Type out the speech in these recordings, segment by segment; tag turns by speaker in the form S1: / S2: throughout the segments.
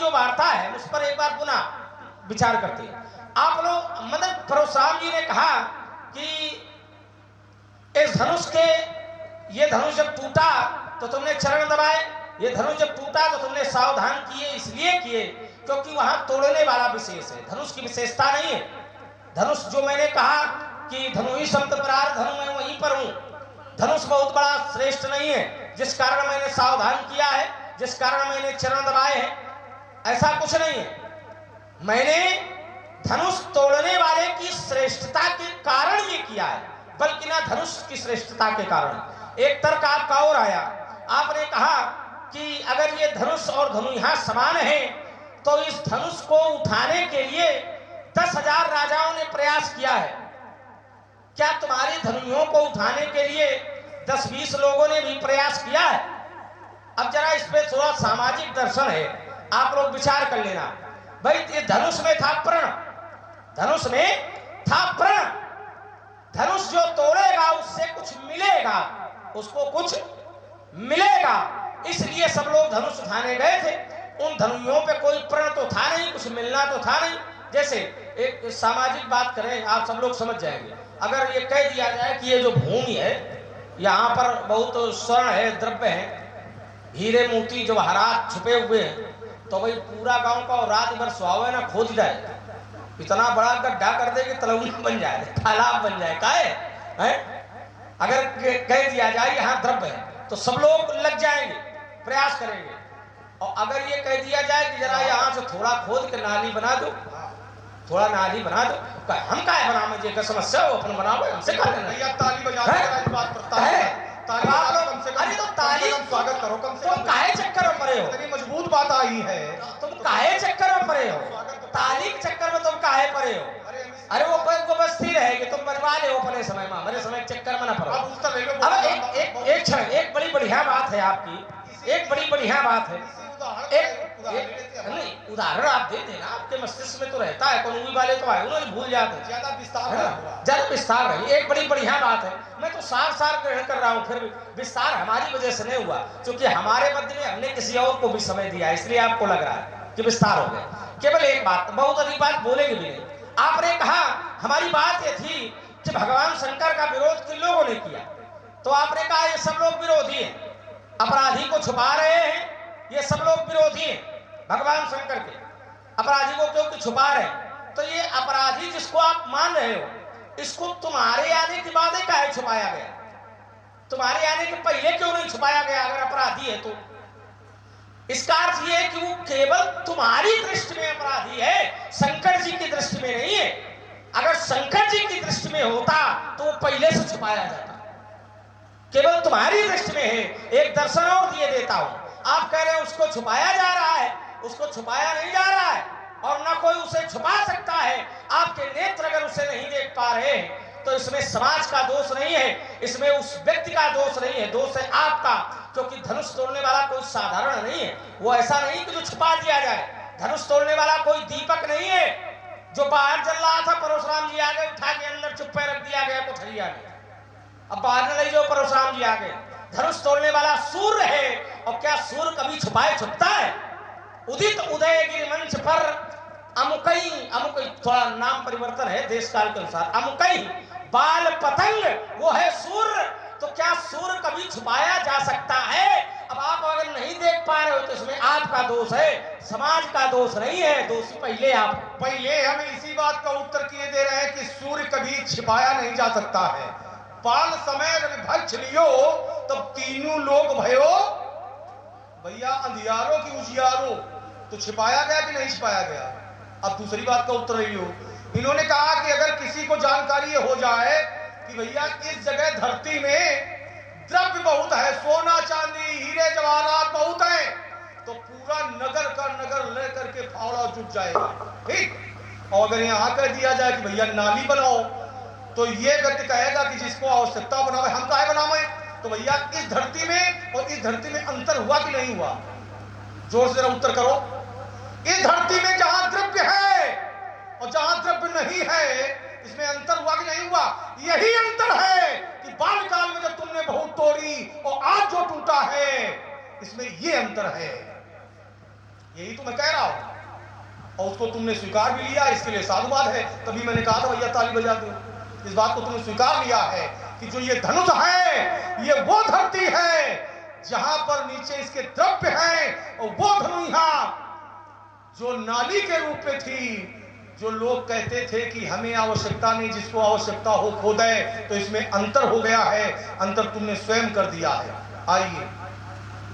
S1: जो वार्ता है उस पर एक बार पुनः विचार करते हैं। आप लोग मतलब परशुराम जी ने कहा कि इस धनुष के, ये धनुष जब टूटा तो तुमने चरण दबाए, ये धनुष जब टूटा तो तुमने सावधान किए, इसलिए किए क्योंकि वहां तोड़ने वाला विशेष है, धनुष की विशेषता नहीं है। धनुष जो मैंने कहा कि धनु ही शब्द प्रार धनु मैं वहीं पर हूं, धनुष बहुत बड़ा श्रेष्ठ नहीं है जिस कारण मैंने सावधान किया है, जिस कारण मैंने चरण दबाए हैं, ऐसा कुछ नहीं है। मैंने धनुष तोड़ने वाले की श्रेष्ठता के कारण ये किया है, बल्कि ना धनुष की श्रेष्ठता के कारण। एक तर्क आपका और आया, आपने कहा कि अगर ये धनुष और धनु यहां समान है तो इस धनुष को उठाने के लिए 10,000 राजाओं ने प्रयास किया है, क्या तुम्हारी धनुओं को उठाने के लिए 10-20 लोगों ने भी प्रयास किया है? अब जरा इस पे थोड़ा सामाजिक दर्शन है, आप लोग विचार कर लेना। भाई ये धनुष में था प्रण, धनुष में था प्रण, धनुष जो तोड़ेगा उससे कुछ मिलेगा, उसको कुछ मिलेगा, इसलिए सब लोग धनुष उठाने गए थे। उन धनुओं पे कोई प्रण तो था नहीं, कुछ मिलना तो था नहीं। जैसे एक सामाजिक बात करें, आप सब लोग समझ जाएंगे। अगर ये कह दिया जाए कि ये जो भूमि है यहाँ पर बहुत स्वर्ण है, द्रव्य है, हीरे मोती जवाहरात छुपे हुए हैं, तो भाई पूरा गांव का और रात भर सुहावे ना खोज जाए, इतना बड़ा गड्ढा कर दे कि तलाब बन जाए, तालाब बन जाए, काहे है? अगर कह दिया जाए यहाँ द्रव्य है तो सब लोग लग जाएंगे, प्रयास करेंगे। और अगर ये कह दिया जाए कि जरा यहाँ से थोड़ा खोद के नाली बना दो, थोड़ा नाली बना दो, हम काहे बनावे, जे का समस्या हो अपन बनावे, हमसे का लेना।
S2: भैया ताली बजा के बात करता है, ताली कम से कम,
S1: अरे तो ताली
S2: स्वागत करो कम से कम।
S1: तुम काहे चक्कर में पड़े हो?
S2: इतनी मजबूत बात आई है,
S1: तुम काहे चक्कर में पड़े हो? ताली के चक्कर में तुम काहे पड़े हो? अरे वो बस स्थिर है कि तुम बनवा ले अपने समय में, हमारे समय के चक्कर में ना पड़ो। अब एक क्षण, एक बड़ी बढ़िया बात है आपकी, एक बड़ी बढ़िया बात है, एक नहीं उदाहरण आप दे देना, आपके मस्तिष्क में तो रहता है, कानूनी वाले तो आए उन्होंने भूल जाते हैं, ज्यादा विस्तार नहीं। एक बड़ी बढ़िया बात है, मैं तो सार ग्रहण कर रहा हूँ, फिर विस्तार हमारी वजह से नहीं हुआ, क्योंकि हमारे मध्य में हमने किसी और को भी समय दिया, इसलिए आपको लग रहा है कि विस्तार हो गया। केवल एक बात, बहुत अधिक बात बोलेंगे भी नहीं। आपने कहा हमारी बात ये थी कि भगवान शंकर का विरोध किन लोगों ने किया, तो आपने कहा ये सब लोग विरोधी हैं, अपराधी को छुपा रहे हैं, ये सब लोग विरोधी हैं भगवान शंकर के, अपराधी को क्योंकि छुपा रहे हैं। तो ये अपराधी जिसको आप मान रहे हो, इसको तुम्हारे आने के बाद काहे छुपाया गया? तुम्हारे आने के पहले क्यों नहीं छुपाया गया? अगर अपराधी है तो इसका अर्थ ये है कि वो केवल तुम्हारी दृष्टि में अपराधी है, शंकर जी की दृष्टि में नहीं है। अगर शंकर जी की दृष्टि में होता तो वो पहले से छुपाया जाता, केवल तुम्हारी दृष्टि में है। एक दर्शन और दिए देता हूं, आप कह रहे हैं उसको छुपाया जा रहा है, उसको छुपाया नहीं जा रहा है और ना कोई उसे छुपा सकता है। आपके नेत्र अगर उसे नहीं देख पा रहे हैं तो इसमें समाज का दोष नहीं है, इसमें उस व्यक्ति का दोष नहीं है, दोष है आपका, क्योंकि धनुष तोड़ने वाला कोई साधारण नहीं है। वो ऐसा नहीं कि जो छुपा दिया जाए, धनुष तोड़ने वाला कोई दीपक नहीं है जो बाहर जल रहा था, परशुराम जी आ गए उठा के अंदर चुप्पे रख दिया गया कोठरिया में, अब बाहर न ले जाओ, परशुराम जी आ गए। धनुष तोड़ने वाला सूर्य है, और क्या सूर्य कभी छुपता है? उदित उदय गिरिमंच पर अमुकई थोड़ा नाम परिवर्तन है देश काल के अनुसार, अमुकई बाल पतंग, वो है सूर्य। तो क्या सूर्य कभी छुपाया जा सकता है? अब आप अगर नहीं देख पा रहे हो तो इसमें आपका दोष है, समाज का दोष नहीं है, दोषी पहले आप।
S2: पहले हम इसी बात का उत्तर किए दे रहे हैं कि सूर्य कभी छिपाया नहीं जा सकता है। पाल समय विभक्ष लियो तब तीनों लोग भयो भैया, अंधियारों की उजियारों, तो छिपाया गया कि नहीं छिपाया गया? अब दूसरी बात का उत्तर लियो, इन्होंने कहा कि अगर किसी को जानकारी हो जाए कि भैया इस जगह धरती में द्रव्य बहुत है, सोना चांदी हीरे जवाहरात बहुत है, तो पूरा नगर का नगर लेकर के फावड़ा जुट जाएगा, ठीक। और अगर यहाँ कह दिया जाए कि भैया नाली बनाओ, तो ये व्यक्ति कहेगा कि जिसको आवश्यकता बनावे हम काहे बनावे? तो भैया इस धरती में और इस धरती में अंतर हुआ कि नहीं हुआ? जोर से जरा उत्तर करो। इस धरती में जहां द्रव्य है और जहां द्रव्य नहीं है, इसमें अंतर हुआ कि नहीं हुआ? यही अंतर है कि बालकाल में जब तुमने बहुत तोड़ी और आज जो टूटा है, इसमें ये अंतर है, यही तो मैं कह रहा हूं, और उसको तुमने स्वीकार भी लिया, इसके लिए साधुवाद है। तभी मैंने कहा था भैया ताली बजा दो, इस बात को तुमने स्वीकार लिया है कि जो ये धनुष है ये वो धरती है जहां पर नीचे इसके द्रव्य हैं, और वो धनु यहां जो नाली के रूप में थी, जो लोग कहते थे कि हमें आवश्यकता नहीं, जिसको आवश्यकता हो खो दे, तो इसमें अंतर हो गया है, अंतर तुमने स्वयं कर दिया है। आइए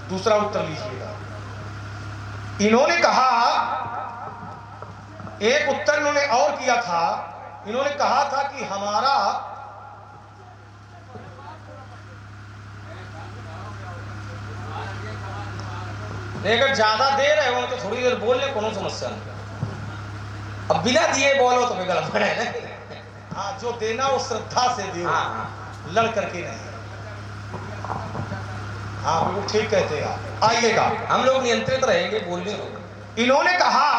S2: दूसरा उत्तर लीजिएगा। इन्होंने कहा, एक उत्तर इन्होंने और किया था, इन्होंने कहा था कि हमारा
S1: अगर ज्यादा दे रहे हो तो थोड़ी देर बोल ले, कोनो समस्या नहीं। अब बिना दिए बोलो तो गलत है।
S2: हाँ, जो देना वो श्रद्धा से दो, लड़ करके नहीं। हाँ बिल्कुल ठीक कहते हैं। आइएगा,
S1: हम लोग नियंत्रित रहेंगे बोलने को।
S2: इन्होंने कहा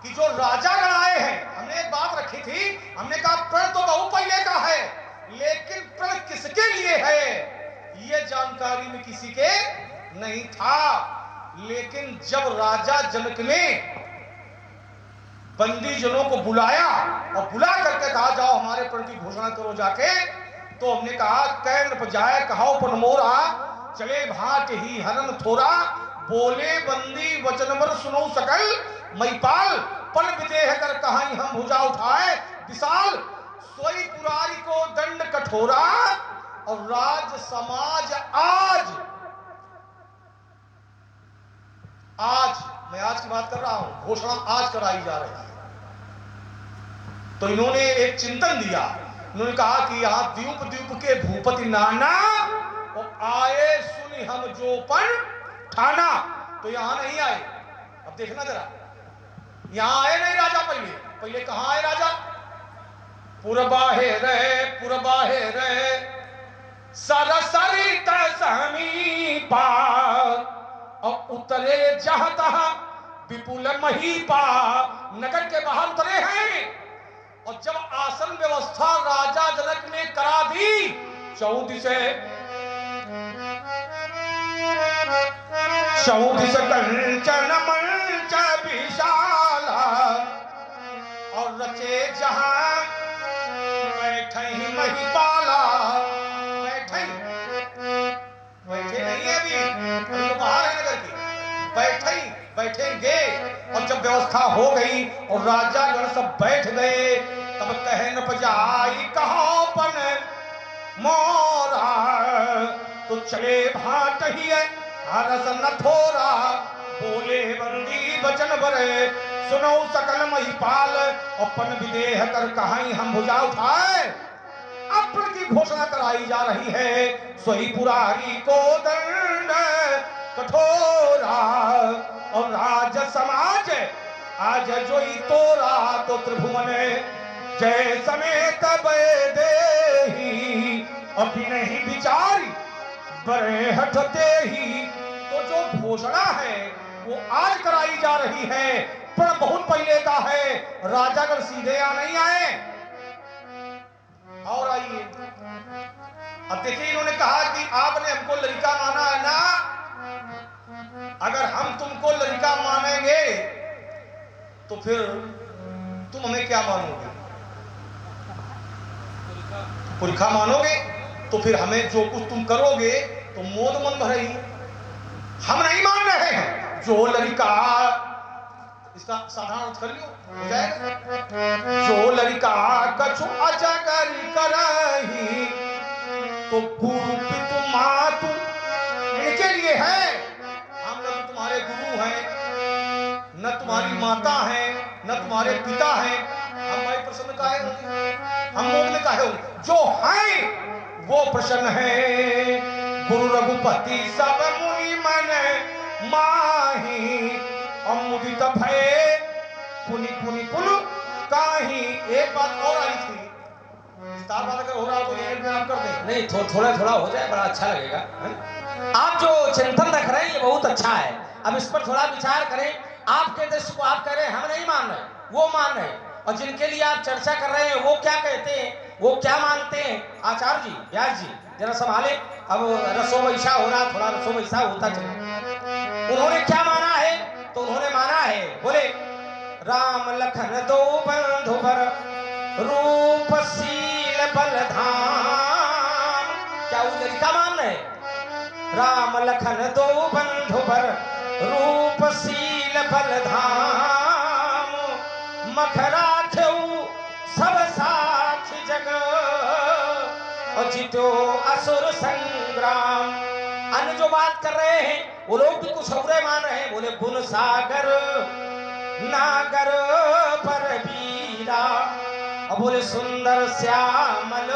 S2: कि जो राजा गण आए हैं, हमने एक बात रखी थी, हमने कहा प्रण तो बहु पहले का है, लेकिन प्रण किसके लिए है ये जानकारी में किसी के नहीं था। लेकिन जब राजा जनक ने बंदी जनों को बुलाया और बुला करके कहा जाओ हमारे प्रण की घोषणा करो जाके, तो हमने कहा कैन जाए कहाओ पन मोरा, चले भाट ही हरन थोरा, बोले बंदी वचन बर सुनो सकल, मैपाल पन विदेह कर कहाई हम भुजा उठाए विशाल, सोई पुरारी को दंड कठोरा। और राज समाज आज मैं आज की बात कर रहा हूं, घोषणा आज कराई जा रही है। तो इन्होंने एक चिंतन दिया, इन्होंने कहा कि यहां द्वीप द्वीप के भूपति नाना और आए सुनी हम जोपन ठाना, तो यहां नहीं आए। अब देखना जरा, यहां आए नहीं राजा, पहले कहां आए राजा? पुरबाहे रहे सरसरित समीपा, और उतरे जहां तहां विपुल महीपा, नगर के बाहर उतरे हैं। और जब आसन व्यवस्था राजा जनक ने करा दी, 14 कंचन मंच विशाला, और रचे जहां बैठे ही महिपाला। बैठे नहीं है अभी तो बाहर है नगर की, बैठेंगे। और जब व्यवस्था हो गई और राजा गण सब बैठ गए, तब कहे न पजाई कहो पन मोरा, तो चले भाट ही हरस न थोरा, बोले बंदी वचन बरे सुनो सकल महिपाल, अपन विदेह कर कहाई हम भुजा उठाए। अब की घोषणा कराई जा रही है, सोई पुरारी को दंड कठोरा, और राज समाज आज जोई तोरा, तो त्रिभुवन जय समेत देही, अभी नहीं विचारी बड़े हटते ही। तो जो घोषणा है वो आज कराई जा रही है, पर बहुत पहले का है, राजागण सीधे यहाँ नहीं आए। और आइए, अब देखिए इन्होंने कहा कि आपने हमको लड़का माना है ना, अगर हम तुमको लड़का मानेंगे तो फिर तुम हमें क्या मानोगे? पुरखा मानोगे, तो फिर हमें जो कुछ तुम करोगे तो मोद मन भरेगी। हम नहीं मान रहे हैं। जो लड़का, इसका साधारण अर्थ कर लियो, हो जाएगा। जो लड़का कछु अजगर करही, तो गुरु पितु मातु इनके लिए है। हम लोग तुम्हारे गुरु हैं, न तुम्हारी माता है, न तुम्हारे पिता हैं। हम भाई प्रसन्न काहे होंगे, हम मोद में काहे होंगे? जो हैं वो प्रसन्न है। गुरु रघुपति सब मुनि मन माही, अमुदित भय पुनि पुनि पुनु काहि। एक बात और आई थी, विस्तार बात अगर हो रहा हो तो ये आप कर दें।
S1: नहीं, थोड़ा थोड़ा हो जाए, बड़ा अच्छा लगेगा। आप जो चिंतन रख रहे हैं ये बहुत अच्छा है। अब इस पर थोड़ा विचार करें। आपके दृश्य को आप कह रहे हैं हम नहीं मान रहे, वो मान रहे, और जिनके लिए आप चर्चा कर रहे हैं वो क्या कहते हैं, वो क्या मानते हैं। आचार्य जी, व्यास जी जरा संभाले। अब रसो वैसा हो रहा, थोड़ा रसो वैसा होता चले। उन्होंने क्या माना है तो उन्होंने माना है, बोले राम लखन दो बंधु बर रूपशील बलधाम। क्या वो ललिता मान रहे? राम लखन दो बंधु बर रूपशील बलधाम, मखरा खेऊ सब साथी जग और जीतो असुर संग्राम। अन्य जो बात कर रहे हैं वो लोग भी कुछ और मान रहे हैं, बोले गुण सागर नागर पर वीरा, और बोले सुंदर श्यामल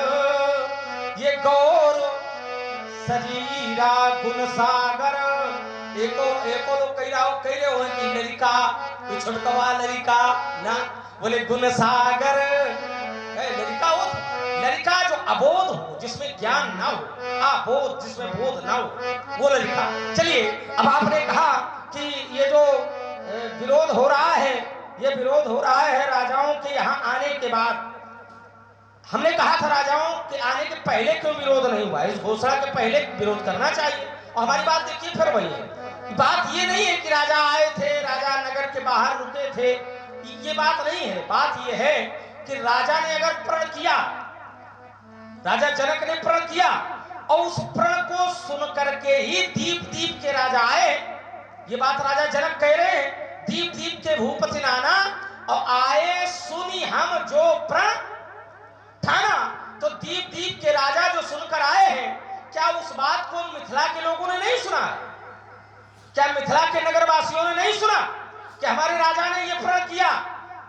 S1: ये गौर शरीरा। गुण सागर एको एको लोग कह रहा हो कि लड़का ये छोटकवा लड़का ना, बोले गुण सागर लड़का हो, लड़का जो अबोध हो, जिसमें ज्ञान ना हो, अबोध जिसमें बोध ना हो, वो लड़का। चलिए अब आपने कहा कि ये जो विरोध हो रहा है, ये विरोध हो रहा है राजाओं के यहाँ आने के बाद। हमने कहा था राजाओं के आने के पहले क्यों विरोध नहीं हुआ? इस घोषणा के पहले विरोध करना चाहिए। और हमारी बात देखिए फिर वही है, बात ये नहीं है कि राजा आए थे, राजा नगर के बाहर रुके थे, ये बात नहीं है। बात ये है कि राजा ने अगर प्रण किया, राजा जनक ने प्रण किया और उस प्रण को सुन करके ही दीप दीप के राजा आए। ये बात राजा जनक कह रहे हैं, दीप दीप के भूपति नाना और आए सुनी हम जो प्रण ठाना। तो दीप दीप के राजा जो सुनकर आए हैं, क्या उस बात को मिथिला के लोगों ने नहीं सुना? क्या मिथिला के नगरवासियों ने नहीं सुना कि हमारे राजा ने यह प्रण किया?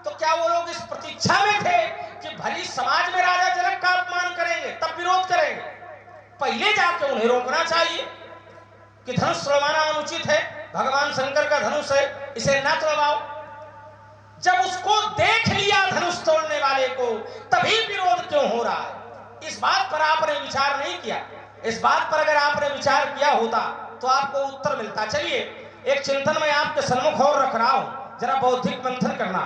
S1: तो क्या वो लोग इस प्रतीक्षा में थे कि भली समाज में राजा जनक का अपमान करेंगे तब विरोध करेंगे? पहले जाके उन्हें रोकना चाहिए कि धनुष तोड़वाना अनुचित है, भगवान शंकर का धनुष है, इसे न तोड़वाओ। जब उसको देख लिया धनुष तोड़ने वाले को, तभी विरोध क्यों हो रहा है? इस बात पर आपने विचार नहीं किया। इस बात पर अगर आपने विचार किया होता तो आपको उत्तर मिलता। चलिए एक चिंतन मैं आपके सम्मुख और रख रहा हूं, जरा बौद्धिक मंथन करना।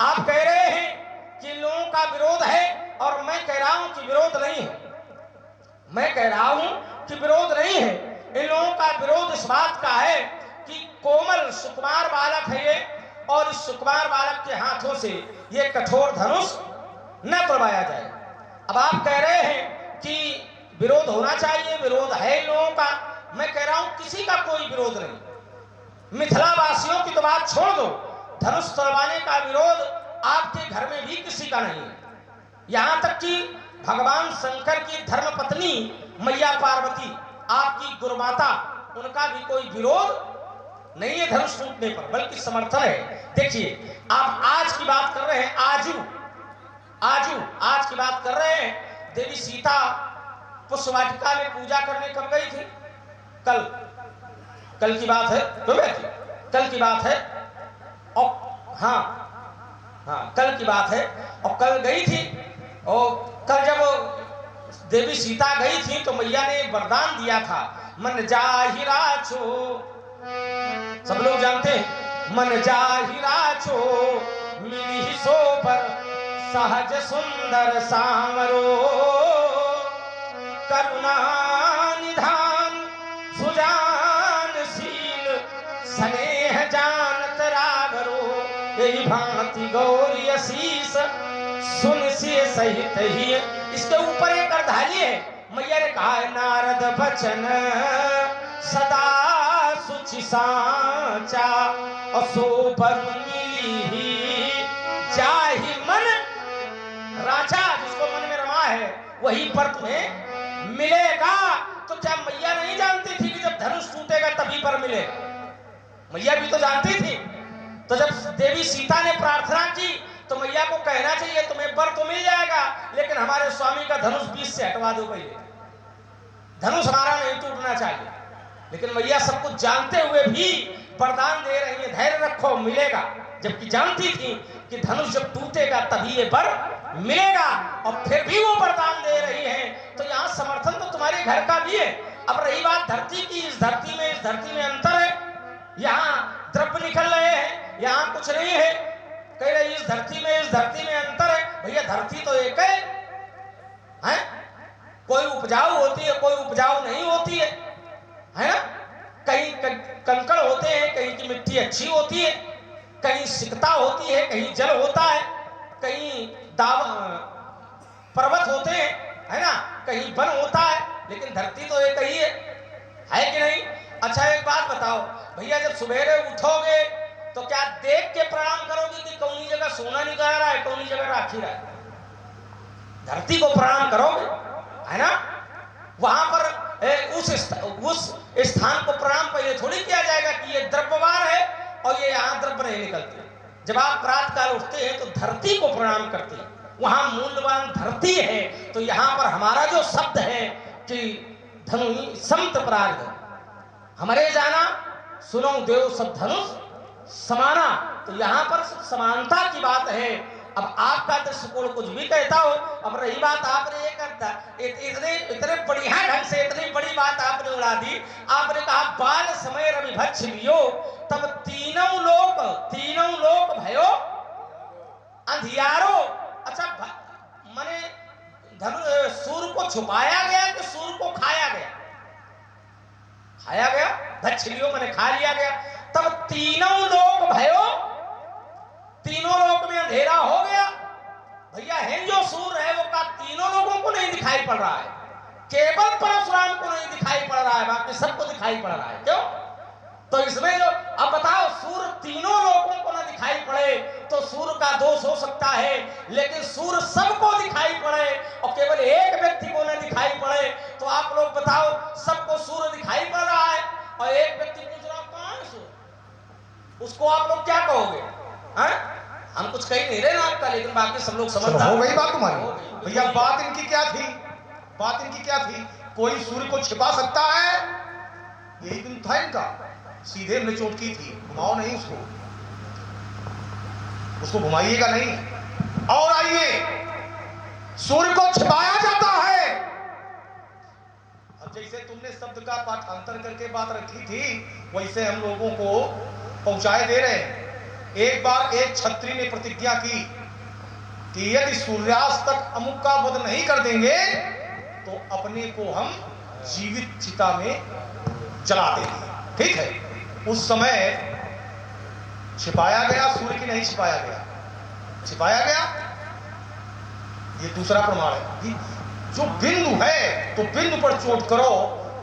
S1: आप कह रहे हैं कि लोगों का विरोध है और मैं कह रहा हूं कि विरोध नहीं है। मैं कह रहा हूं कि विरोध नहीं है। इन लोगों का विरोध इस बात का है कि कोमल सुकुमार बालक है ये, और इस सुकुमार बालक के हाथों से ये कठोर धनुष न तोड़वाया जाए। अब आप कह रहे हैं कि विरोध होना चाहिए, विरोध है इन लोगों का। मैं कह रहा हूं किसी का कोई विरोध नहीं। मिथिला वासियों की तो बात छोड़ दो, धनुष तोड़वाने का विरोध आपके घर में भी किसी का नहीं है। यहां तक कि भगवान शंकर की धर्मपत्नी मैया पार्वती, आपकी गुरुमाता, उनका भी कोई विरोध नहीं है धनुष टूटने पर, बल्कि समर्थन है। देखिए आप आज की बात कर रहे हैं, आज की बात कर रहे हैं। देवी सीता पुष्पवाटिका में पूजा करने कब गई थी? कल की बात है, कल की बात है। और हाँ कल की बात है, और कल गई थी। और कल जब देवी सीता गई थी तो मैया ने वरदान दिया था, मन जाहिरा छो। सब लोग जानते हैं, मन जाहिरा छो मिली सो पर सहज सुंदर सामरो, करुणा निधान सुजानशील स्नेह जानत रागरो, यही भांति गौरी असीस सुन से सहित ही। इसके ऊपर एक अर्धाली है। मैया ने कहा है, नारद बचन सदा सुचि सांचा, असोबर मिली जाहि मन राजा। जिसको मन में रमा है वही पर तुम्हें मिलेगा। तो क्या मैया नहीं जानती थी कि जब धनुष टूटेगा तभी पर मिलेगा? मैया भी तो जानती थी। तो जब देवी सीता ने प्रार्थना की तो मैया को कहना चाहिए तुम्हें वर तो मिल जाएगा, लेकिन हमारे स्वामी का धनुष बीच से हटवा दो पहले, धनुष हमारा नहीं टूटना चाहिए। लेकिन मैया सब कुछ जानते हुए भी वरदान दे रही है, धैर्य रखो मिलेगा, जबकि जानती थी कि धनुष जब टूटेगा तभी ये वर मिलेगा, और फिर भी वो वरदान दे रही है। तो यहाँ समर्थन तो तुम्हारे घर का भी है। अब रही बात धरती की, इस धरती में अंतर है। यहाँ द्रव्य निकल रहे हैं, यहाँ कुछ नहीं है। कह रहे इस धरती में अंतर है। भैया धरती तो एक है? कोई उपजाऊ होती है, कोई उपजाऊ नहीं होती है ना? कहीं कंकड़ होते हैं, कहीं की मिट्टी अच्छी होती है, कहीं सिकता होती है, कहीं जल होता है, कहीं पर्वत होते हैं, है ना, कहीं वन होता है, लेकिन धरती तो एक ही है कि नहीं? अच्छा एक बात बताओ भैया, जब सवेरे उठोगे तो क्या देख के प्रणाम करोगे कि कौनी जगह सोना निकल रहा है, कौनी जगह राखी रहा है? धरती को प्रणाम करोगे, है ना? वहां पर उस स्थान को प्रणाम पहले थोड़ी किया जाएगा कि ये द्रव्यवान है और ये यहाँ द्रव्य नहीं निकलते। जब आप प्रातः काल उठते हैं तो धरती को प्रणाम करते हैं, वहां मूल्यवान धरती है। तो यहाँ पर हमारा जो शब्द है कि धनु समत प्रार्थ, हमारे जाना सुनो देव सब धनुष समाना, तो यहाँ पर समानता की बात है। अब आपका दृष्टिकोण कुछ भी कहता हो, अब रही बात आपने ये करता इतने बढ़िया ढंग से इतनी बड़ी बात आपने उड़ा दी। आपने कहा बाल समय रवि भक्ष लियो, तब तीनों लोक भयो अंधियारो। अच्छा माने सूर्य को छुपाया गया कि सूर्य को खाया गया? खाया गया, भक्ष लियो माने खा लिया गया। तब तीनों लोक भयो, तीनों लोक में अंधेरा हो गया। भैया है जो सूर्य है वो का तीनों लोगों को नहीं दिखाई पड़ रहा है, केवल परशुराम को नहीं दिखाई पड़ रहा है, बाकी सबको दिखाई पड़ रहा है। क्यों? तो इसमें जो अब बताओ, सूर्य तीनों लोगों को ना दिखाई पड़े तो सूर्य का दोष हो सकता है, लेकिन सूर्य सबको दिखाई पड़े और केवल एक व्यक्ति को ना दिखाई पड़े, तो आप लोग बताओ, सबको सूर्य दिखाई पड़ रहा है और एक व्यक्ति पूछ रहा कहां है सूर्य, उसको आप लोग क्या कहोगे? हम कुछ कही नहीं रहे ना आपका, लेकिन बाकी सब लोग समझदार।
S2: हो गई बात तुम्हारी भैया। बात इनकी क्या थी? बात इनकी क्या थी? कोई सूर्य को छिपा सकता है? यही दिन था इनका। सीधे हमने चोट की थी, घुमाओ नहीं उसको घुमाइएगा नहीं। और आइए, सूर्य को छिपाया जाता है। अब जैसे तुमने शब्द का पाठांतर करके बात रखी थी, वैसे हम लोगों को पहुंचाए दे रहे हैं। एक बार एक छत्री ने प्रतिज्ञा की कि यदि सूर्यास्त तक अमुक का वध नहीं कर देंगे तो अपने को हम जीवित चिता में जला देंगे। ठीक है, उस समय छिपाया गया सूर्य की नहीं छिपाया गया? छिपाया गया। ये दूसरा प्रमाण है कि जो बिंदु है तो बिंदु पर चोट करो,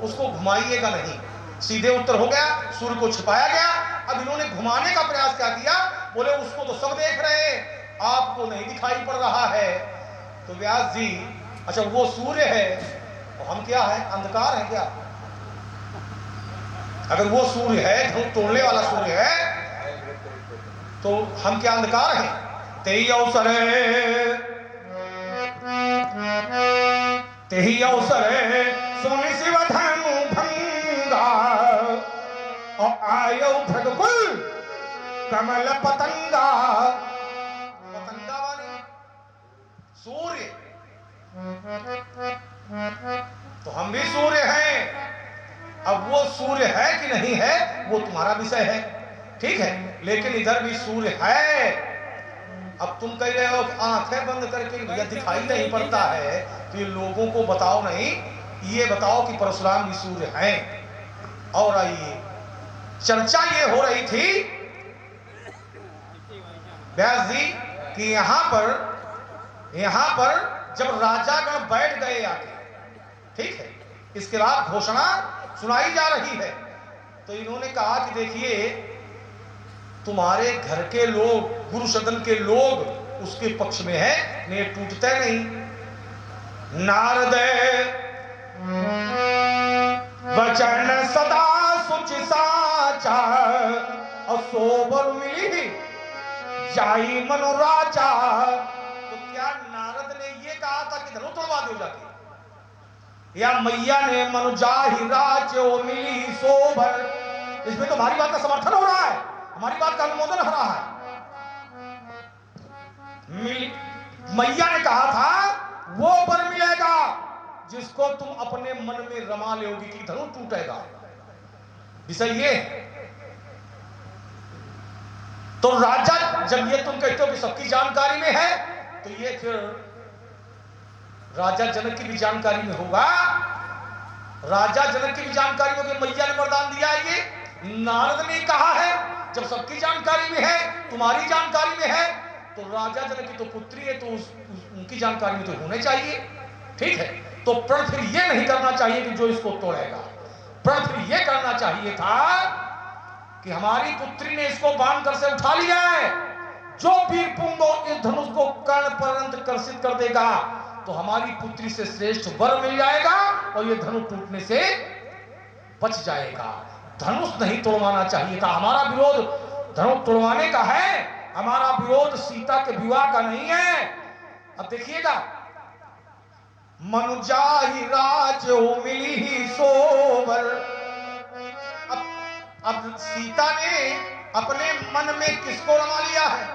S2: उसको घुमाइएगा नहीं। सीधे उत्तर हो गया, सूर्य को छिपाया गया। अब इन्होंने घुमाने का प्रयास क्या किया? बोले उसको तो सब देख रहे हैं, आपको नहीं दिखाई पड़ रहा है। तो व्यास जी, अच्छा वो सूर्य है और हम क्या है? अंधकार है क्या? अगर वो सूर्य है, धूप तोड़ने वाला सूर्य है, तो हम क्या अंधकार हैं? तेही अवसर सोनी शिव धनु भंगा और आयो भृगकुल कमल पतंगा। पतंगा वाली सूर्य, तो हम भी सूर्य हैं। अब वो सूर्य है कि नहीं है वो तुम्हारा विषय है, ठीक है, लेकिन इधर भी सूर्य है। अब तुम कह रहे हो कि आंखें बंद करके भैया दिखाई नहीं पड़ता है, तो ये लोगों को बताओ नहीं, ये बताओ कि परशुराम भी सूर्य हैं। और आइए, चर्चा ये हो रही थी व्यास जी कि यहां पर जब राजागण बैठ गए आके, ठीक है, इसके बाद घोषणा सुनाई जा रही है, तो इन्होंने कहा कि देखिए तुम्हारे घर के लोग, गुरु सदन के लोग उसके पक्ष में है, ने टूटते नहीं। नारद वचन सदा सुच साचा और सोबर मिली जाई मनोराजा। तो क्या नारद ने ये कहा था कि धनु तोड़वा दो जाके, या मैया ने मनु जाहि राजो मिली सोबर? इसमें तो हमारी बात का समर्थन हो रहा है, हमारी बात का अनुमोदन हो रहा है। मैया ने कहा था वो वर मिलेगा जिसको तुम अपने मन में रमा लोगी कि धनु टूटेगा। विषय ये, तो राजा जब ये तुम कहते हो कि सबकी जानकारी में है, तो ये फिर राजा जनक की भी जानकारी में होगा। राजा जनक की भी जानकारी होगी, मैया ने वरदान दिया है, ये नारद ने कहा है। जब सबकी जानकारी में है, तुम्हारी जानकारी में है, तो राजा जनक की तो पुत्री है, तो उनकी जानकारी में तो होने चाहिए। ठीक है, तो प्रण फिर ये नहीं करना चाहिए कि जो इसको तोड़ेगा, प्रण फिर ये करना चाहिए था कि हमारी पुत्री ने इसको बांध कर से उठा लिया है, जो वीर पुंगो इस धनुष को कर्ण पर्यंत कर्षित कर देगा तो हमारी पुत्री से श्रेष्ठ वर मिल जाएगा और ये धनुष टूटने से बच जाएगा। धनुष नहीं तोड़वाना चाहिए था। हमारा विरोध धनुष तोड़वाने का है, हमारा विरोध सीता के विवाह का नहीं है। अब देखिएगा, मनुजाहि राज हो मिली ही सोवर। अब सीता ने अपने मन में किसको रमा लिया है?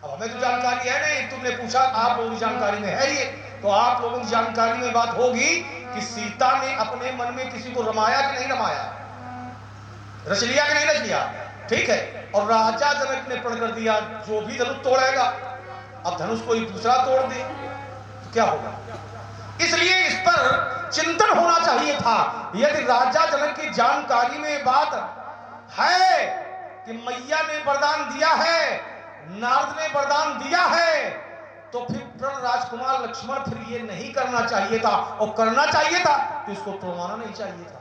S2: अब हमें तो जानकारी है नहीं, तुमने पूछा, आप लोगों की जानकारी में है ये, तो आप लोगों की जानकारी में बात होगी कि सीता ने अपने मन में किसी को रमाया कि नहीं रमाया, रच लिया कि नहीं रच लिया। ठीक है, और राजा जनक ने प्रण कर दिया जो भी धनुष तोड़ेगा, अब धनुष कोई दूसरा तोड़ दे तो क्या होगा। इसलिए इस पर चिंतन होना चाहिए था। यदि राजा जनक की जानकारी में बात है कि मैया ने वरदान दिया है, नारद ने वरदान दिया है, तो फिर प्रण राजकुमार लक्ष्मण फिर ये नहीं करना चाहिए था, और करना चाहिए था तो इसको तोड़वाना नहीं चाहिए था।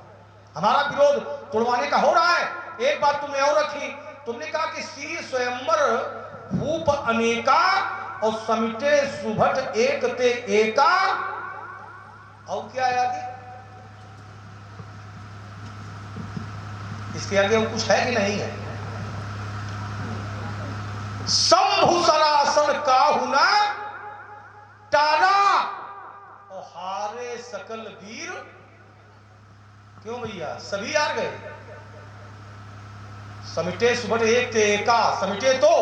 S2: हमारा विरोध तोड़वाने का हो रहा है। एक बात तुमने और रखी, तुमने कहा कि सी स्वयंवर भूप अनेका और समिटे सुभट एक ते एका, और क्या है आगे? इसके आगे कुछ है कि नहीं है? शंभु सरासन काहुना टारा और हारे सकल वीर। क्यों भैया, सभी हार गए। समिटे सुबट एक ते एका, समिटे तो,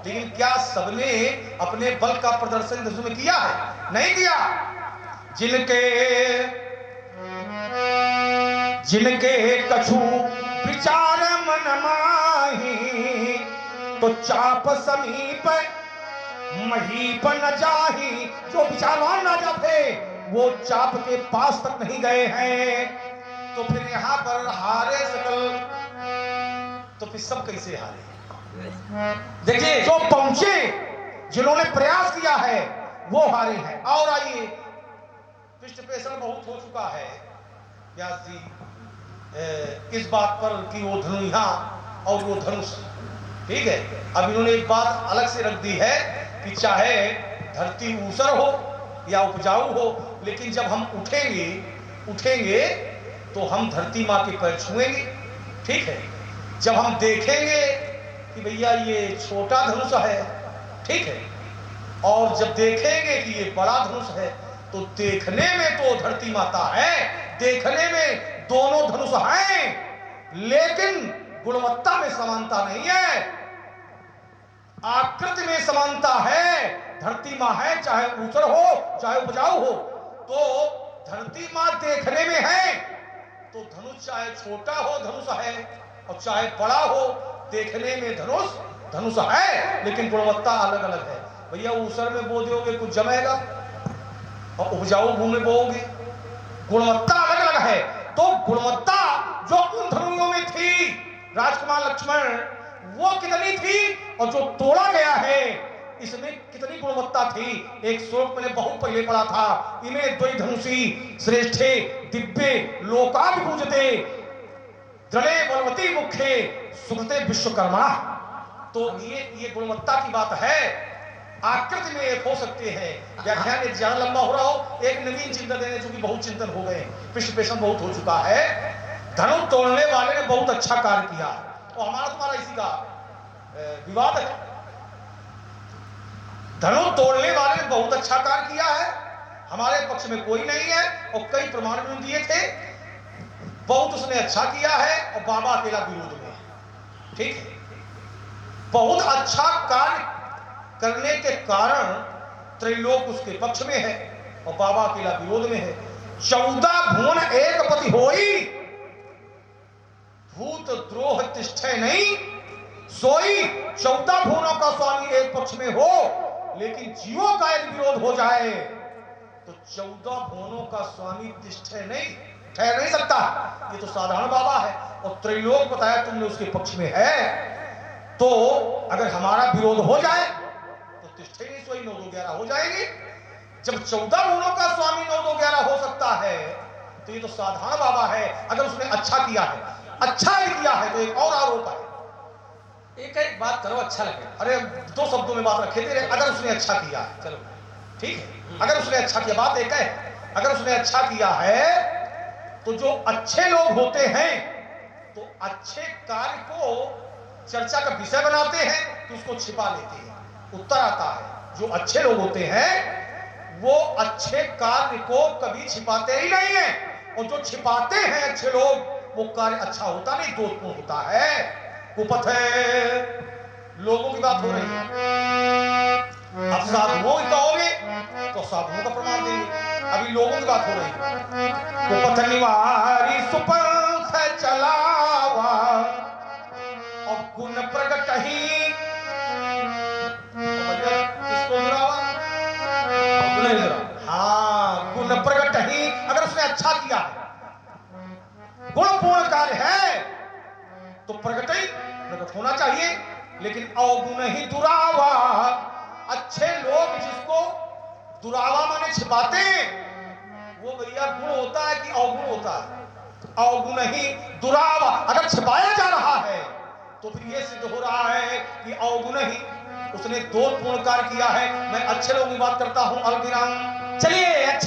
S2: लेकिन क्या सबने अपने बल का प्रदर्शन युद्ध में किया है? नहीं किया। जिनके कछु विचार मन माही, तो चाप समीप महीप न जाही। जो विचारवान राजा थे वो चाप के पास तक नहीं गए हैं, तो फिर यहां पर हारे सकल, तो फिर सब कैसे हारे? देखिए, जो पहुंचे, जिन्होंने प्रयास किया है वो हारे हैं। और आइए, पृष्ठ पेषण बहुत हो चुका है व्यास जी इस बात पर कि वो धनु यहां और वो धनुष। ठीक है, अब इन्होंने एक बात अलग से रख दी है कि चाहे धरती ऊसर हो या उपजाऊ हो, लेकिन जब हम उठेंगे तो हम धरती माँ के पैर छुएंगे। ठीक है, जब हम देखेंगे कि भैया ये छोटा धनुष है, ठीक है, और जब देखेंगे कि ये बड़ा धनुष है, तो देखने में तो धरती माता है, देखने में दोनों धनुष हैं, लेकिन गुणवत्ता में समानता नहीं है, आकृति में समानता है। धरती माँ है, चाहे ऊसर हो चाहे उपजाऊ हो, तो धरती माँ देखने में है, तो धनुष चाहे छोटा हो धनुष है, और चाहे बड़ा हो देखने में धनुष है, लेकिन गुणवत्ता अलग अलग है। भैया ऊसर में बो दोगे कुछ जमेगा, और उपजाऊ भूमि में बोओगे, गुणवत्ता अलग अलग है। तो गुणवत्ता जो उन धनुओं में थी राजकुमार लक्ष्मण, वो कितनी थी, और जो तोड़ा गया है इसमें कितनी गुणवत्ता थी। एक श्लोक मैंने बहुत पहले पढ़ा था, इन्हें द्वै धनुषी श्रेष्ठे दिव्य लोकाभिपूजते दृढ़े बलवती मुखे सुकृते विश्वकर्मा। तो ये गुणवत्ता की बात है। आकृति में एक हो सकते हैं। व्याख्यान एक ज्यादा लंबा हो रहा हो, एक नवीन चिंतन देने, चूंकि बहुत चिंतन हो गए, पृष्ठ पेषण बहुत हो चुका है। धनुष तोड़ने वाले ने बहुत अच्छा कार्य किया, और हमारा तुम्हारा इसी का विवाद है। धनुष तोड़ने वाले ने बहुत अच्छा कार्य किया है, हमारे पक्ष में कोई नहीं है, और कई प्रमाण भी दिए थे, बहुत उसने अच्छा किया है, और बाबा अकेला विरोध में। ठीक है, बहुत अच्छा कार्य करने के कारण त्रैलोक उसके पक्ष में है, और बाबा अकेला विरोध में है। 14 भुवन एक पति होई, भूत द्रोह तिष्ठे नहीं सोई। 14 भुवनों का स्वामी एक पक्ष में हो, लेकिन जीवों का एक विरोध हो जाए तो 14 भुवनों का स्वामी तिष्ठे नहीं, ठहर नहीं सकता। ये तो साधारण बाबा है और त्रैलोक बताया तुमने उसके पक्ष में है, तो अगर हमारा विरोध हो जाए तो तिष्ठे नहीं सोई 9 2 11 हो जाएगी। जब 14 गुणों का स्वामी 9 2 11 हो सकता है तो ये तो साधारण बाबा है। अगर उसने अच्छा किया है, अच्छा ही किया है, तो एक और आरोप है।
S1: एक बात करो, अच्छा लगे।
S2: अरे 2 शब्दों में बात रखे थे। अगर उसने अच्छा किया है,
S1: चलो
S2: ठीक है, अगर उसने अच्छा किया, बात एक है, अगर उसने अच्छा किया है तो जो अच्छे लोग होते हैं तो अच्छे कार्य को चर्चा का विषय बनाते हैं तो उसको छिपा लेते हैं। उत्तर आता है जो अच्छे लोग होते हैं वो अच्छे कार्य को कभी छिपाते ही नहीं है, और जो छिपाते हैं अच्छे लोग वो कार्य अच्छा होता नहीं, दोषपूर्ण होता है। कुपथ है, लोगों की बात हो रही है। अब साधुओं की कहोगे तो साधुओं का प्रमाण देंगे, अभी लोगों की बात हो रही है। कुपथ निवारी सुपंथ चलावा और गुण प्रगट ही, किसको गिरावा? हाँ, गुण प्रगट ही। अगर उसने अच्छा किया है, गुणपूर्ण कार्य है, तो प्रकट होना चाहिए। लेकिन अवगुण ही दुरावा, अच्छे लोग जिसको दुरावा माने छिपाते हैं, वो भैया गुण होता है कि अवगुण होता है? अवगुण ही दुरावा। अगर छिपाया जा रहा है तो फिर ये सिद्ध हो रहा है कि अवगुण ही, उसने दोषपूर्ण कार्य किया है। मैं अच्छे लोगों की बात करता हूं, अल्पविराम।
S1: चलिए।